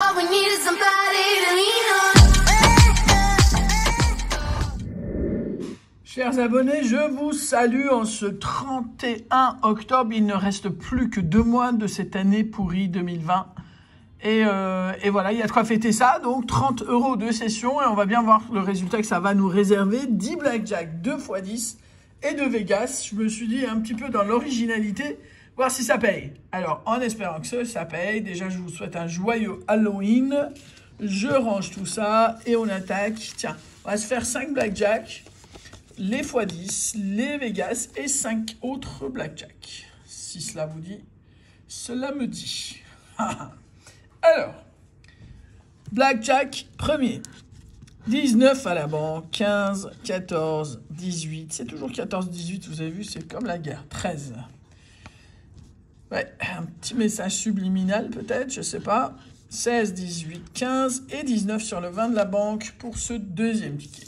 All we need is somebody to lean on. Chers abonnés, je vous salue en ce 31 octobre. Il ne reste plus que 2 mois de cette année pourrie 2020. Et voilà, il y a de quoi fêter ça. Donc 30 € de session et on va bien voir le résultat que ça va nous réserver. 10 blackjack, 2 x 10 et 2 Vegas. Je me suis dit un petit peu dans l'originalité, voir si ça paye. Alors, en espérant que ça paye, déjà je vous souhaite un joyeux Halloween. Je range tout ça et on attaque. Tiens, on va se faire 5 blackjack, les x 10, les Vegas et 5 autres blackjack. Si cela vous dit, cela me dit. Alors, blackjack premier. 19 à la banque, 15, 14, 18. C'est toujours 14, 18, vous avez vu, c'est comme la guerre. 13. Ouais, un petit message subliminal peut-être, je sais pas. 16, 18, 15 et 19 sur le 20 de la banque pour ce deuxième ticket.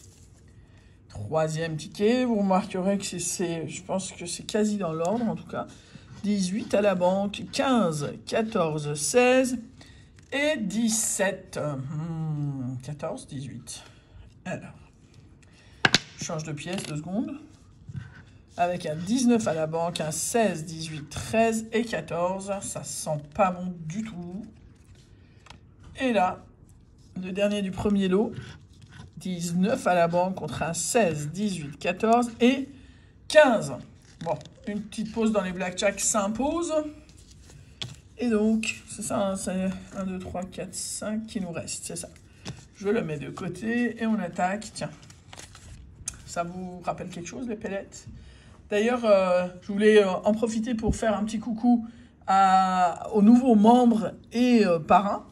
Troisième ticket, vous remarquerez que je pense que c'est quasi dans l'ordre en tout cas. 18 à la banque, 15, 14, 16 et 17. 14, 18. Alors, je change de pièce 2 secondes. Avec un 19 à la banque, un 16, 18, 13 et 14. Ça sent pas bon du tout. Et là, le dernier du premier lot. 19 à la banque contre un 16, 18, 14 et 15. Bon, une petite pause dans les blackjack s'impose. Et donc, c'est ça, c'est 1, 2, 3, 4, 5 qui nous reste, c'est ça. Je le mets de côté et on attaque. Tiens, ça vous rappelle quelque chose, les pellettes? D'ailleurs, je voulais en profiter pour faire un petit coucou aux nouveaux membres et parrains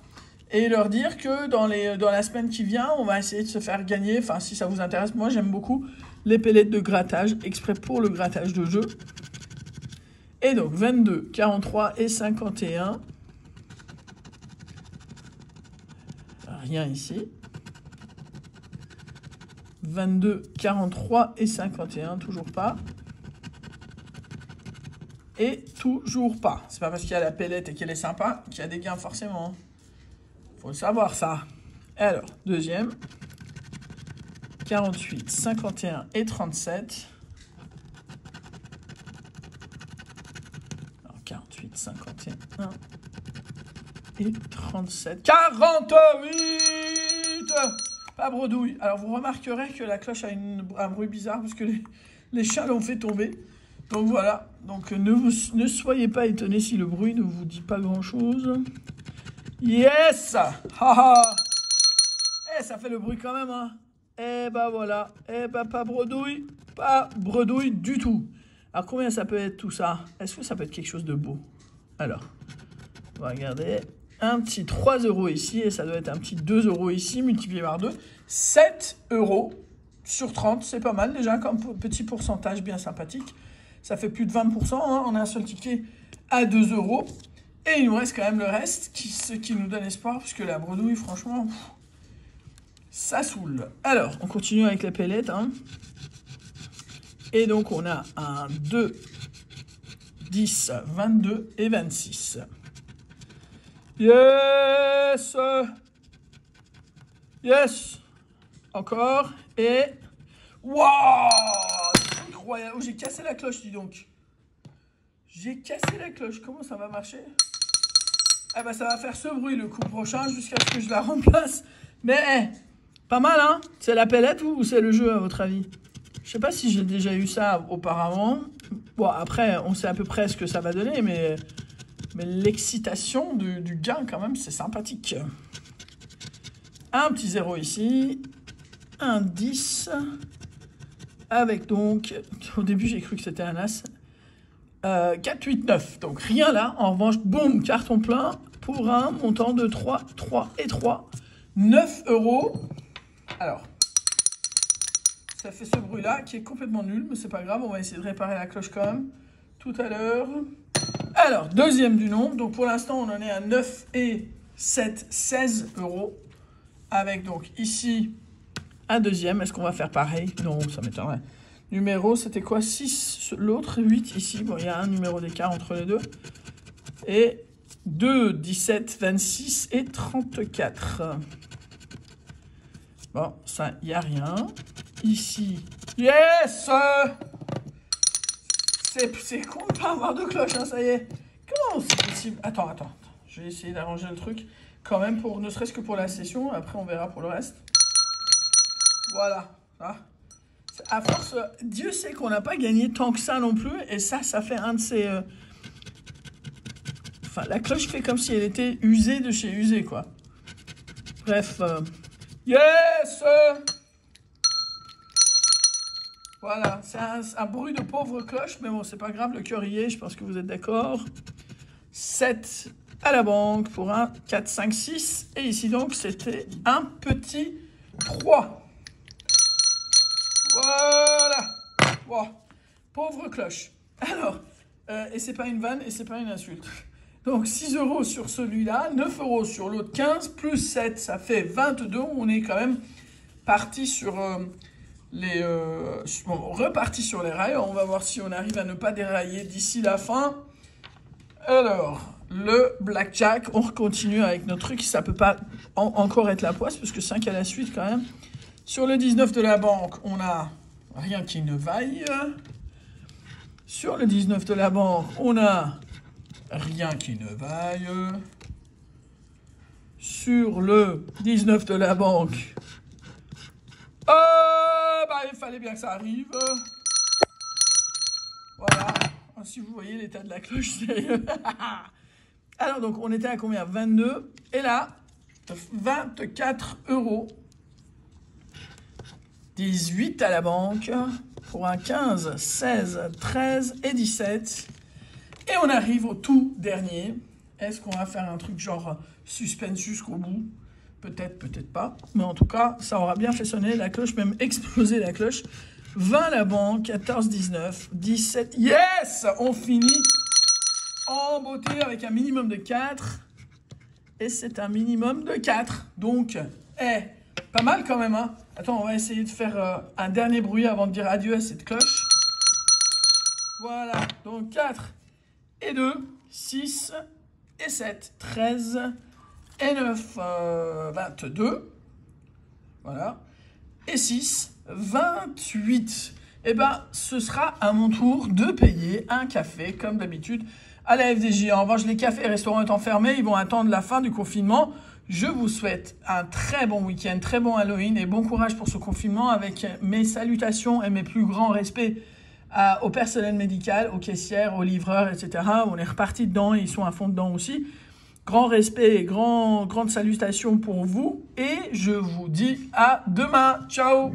et leur dire que dans la semaine qui vient, on va essayer de se faire gagner, enfin si ça vous intéresse, moi j'aime beaucoup les pellettes de grattage, exprès pour le grattage de jeu. Et donc 22, 43 et 51. Rien ici. 22, 43 et 51, toujours pas. Et toujours pas. C'est pas parce qu'il y a la pellette et qu'elle est sympa qu'il y a des gains forcément. Faut le savoir ça. Alors, deuxième. 48, 51 et 37. Alors, 48, 51 et 37. 48! Pas bredouille. Alors, vous remarquerez que la cloche a un bruit bizarre parce que les chats l'ont fait tomber. Donc voilà, donc ne soyez pas étonnés si le bruit ne vous dit pas grand-chose. Yes! Haha! Eh, ça fait le bruit quand même, hein. Eh ben voilà, eh ben pas bredouille du tout. Alors combien ça peut être tout ça? Est-ce que ça peut être quelque chose de beau? Alors, on va regarder. Un petit 3 € ici, et ça doit être un petit 2 € ici, multiplié par 2. 7 € sur 30, c'est pas mal déjà, comme petit pourcentage bien sympathique. Ça fait plus de 20%, hein. On a un seul ticket à 2 €. Et il nous reste quand même le reste, ce qui nous donne espoir, puisque la bredouille, franchement, ça saoule. Alors, on continue avec la pellette. Hein. Et donc, on a un 2, 10, 22 et 26. Yes! Yes! Encore. Et... Waouh! Incroyable. Oh, j'ai cassé la cloche, dis donc. J'ai cassé la cloche. Comment ça va marcher? Ah bah ça va faire ce bruit le coup prochain jusqu'à ce que je la remplace. Mais pas mal, hein? C'est la pellette ou c'est le jeu à votre avis? Je sais pas si j'ai déjà eu ça auparavant. Bon, après, on sait à peu près ce que ça va donner, mais l'excitation du gain, quand même, c'est sympathique. Un petit 0 ici. Un 10. Avec donc... Au début, j'ai cru que c'était un as. 4, 8, 9. Donc rien là. En revanche, boum, carton plein pour un montant de 3, 3 et 3. 9 €. Alors, ça fait ce bruit-là qui est complètement nul, mais c'est pas grave. On va essayer de réparer la cloche quand même tout à l'heure. Alors, deuxième du nombre. Donc pour l'instant, on en est à 9 et 7, 16 €. Avec donc ici un deuxième. Est-ce qu'on va faire pareil? Non, ça m'étonnerait. Numéro, c'était quoi? 6, l'autre, 8 ici. Bon, il y a un numéro d'écart entre les deux. Et 2, 17, 26 et 34. Bon, ça, il n'y a rien. Ici, yes! C'est con de pas avoir de cloche, hein, ça y est. Comment c'est possible? Attends. Je vais essayer d'arranger le truc quand même, pour ne serait-ce que pour la session. Après, on verra pour le reste. Voilà. Ah. À force, Dieu sait qu'on n'a pas gagné tant que ça non plus. Et ça fait un de ces... Enfin, la cloche fait comme si elle était usée de chez usée, quoi. Bref. Yes! Voilà, c'est un bruit de pauvre cloche, mais bon, c'est pas grave, le cœur y est, je pense que vous êtes d'accord. 7 à la banque pour un 4, 5, 6. Et ici, donc, c'était un petit 3. Voilà. Wow. Pauvre cloche. Alors, et c'est pas une vanne et c'est pas une insulte. Donc, 6 € sur celui-là, 9 € sur l'autre 15, plus 7, ça fait 22. On est quand même parti sur... reparti sur les rails. On va voir si on arrive à ne pas dérailler d'ici la fin. Alors, le blackjack, on continue avec notre truc. Ça peut pas encore être la poisse, parce que 5 à la suite quand même. Sur le 19 de la banque, on a rien qui ne vaille. Sur le 19 de la banque, on a rien qui ne vaille. Sur le 19 de la banque, il fallait bien que ça arrive. Voilà. Si vous voyez l'état de la cloche, sérieux. Alors, donc, on était à combien? 22. Et là, 24 €. 18 à la banque. Pour un 15, 16, 13 et 17. Et on arrive au tout dernier. Est-ce qu'on va faire un truc genre suspense jusqu'au bout? Peut-être, peut-être pas. Mais en tout cas, ça aura bien fait sonner la cloche, même exploser la cloche. 20 à la banque, 14, 19, 17. Yes! On finit en beauté avec un minimum de 4. Et c'est un minimum de 4. Donc, pas mal quand même, hein? Attends, on va essayer de faire un dernier bruit avant de dire adieu à cette cloche. Voilà. Donc, 4 et 2, 6 et 7, 13 et 9, 22. Voilà. Et 6, 28. Et ben, ce sera à mon tour de payer un café, comme d'habitude, à la FDJ. En revanche, les cafés et restaurants étant fermés, ils vont attendre la fin du confinement. Je vous souhaite un très bon week-end, très bon Halloween et bon courage pour ce confinement, avec mes salutations et mes plus grands respects au personnel médical, aux caissières, aux livreurs, etc. On est reparti dedans et ils sont à fond dedans aussi. Grand respect et grande salutation pour vous. Et je vous dis à demain. Ciao!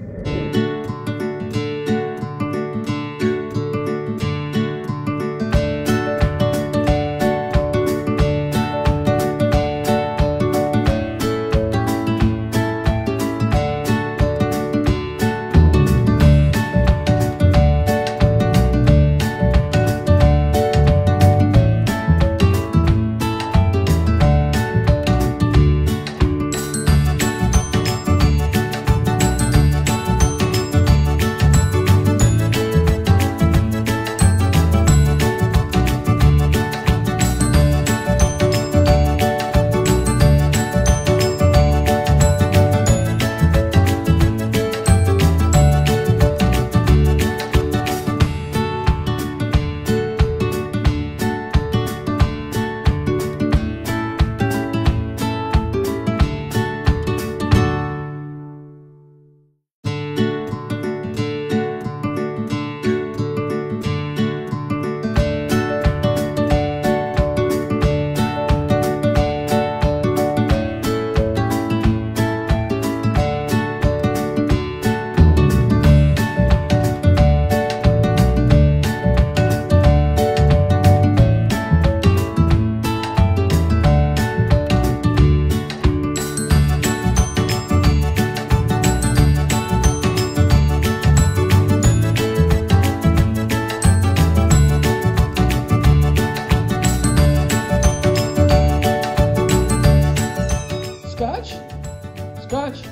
Scotch?